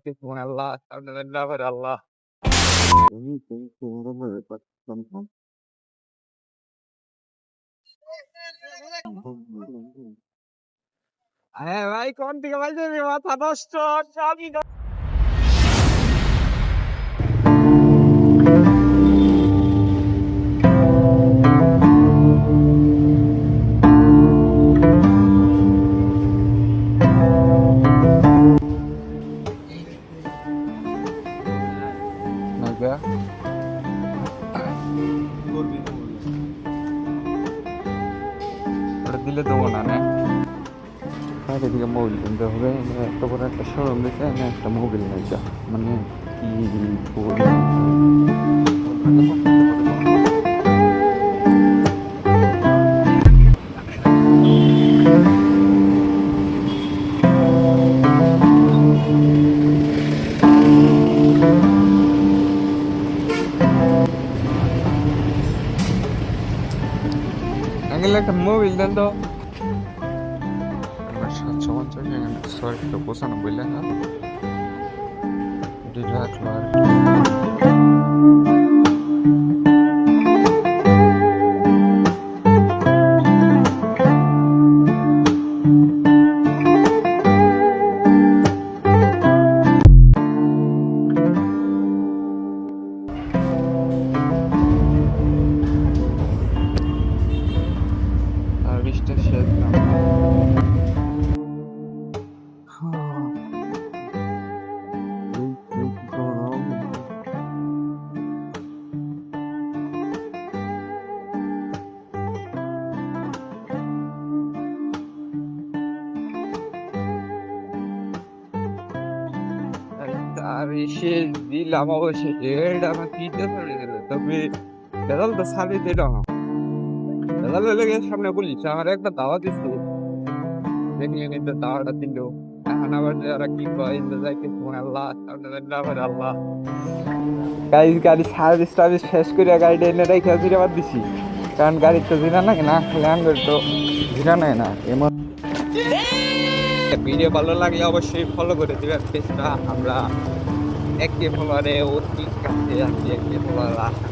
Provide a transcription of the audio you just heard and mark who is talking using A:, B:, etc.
A: দেখুন আল্লাহ, আপনাদের না পারে আল্লাহ। হ্যাঁ ভাই, কোন দিকে ভাই যাবি? মাথা নষ্ট, সবই নষ্ট। নাগা ওটা দিলে দেবো না, না বাইরে দিকে মোবাইল কিনতে হবে। এত বড় একটা শোরুম দিতে না, একটা মোবাইল নাই যা, মানে কি বলি। আঙ্কেল একটা মোবাইল দেন তো। 750 এখানে 695 লেখা, এটা রাখলো আর সার্ভিসটা শেষ না। আর এসে দিলাম অবশ্যই, এটা আমার দিতে পারে গেল, তবে বেদাল তো সারি দিল না। বেদাল লেগে সামনে বলিস আমার একটা দাওয়া দিচ্ছে, দেখলে নিতে দাওয়াটা দিল। এখন আবার যারা কি কয় যাইতে আল্লাহ, আপনাদের না পারে আল্লাহ। গাড়ি সার্ভিস টার্ভিস শেষ করে গাড়িটা এনে রেখে জিরাবার দিছি, কারণ গাড়ির তো জিরা নাকি না, খেলে আঙ্গুর তো জিরা নেয় না। এমন ভিডিও ভালো লাগলে অবশ্যই ফলো করে দিবেন পেজটা। আমরা একটি ফলোয়ারে অতি কাছে আছি, একটি ফলোয়ার আশা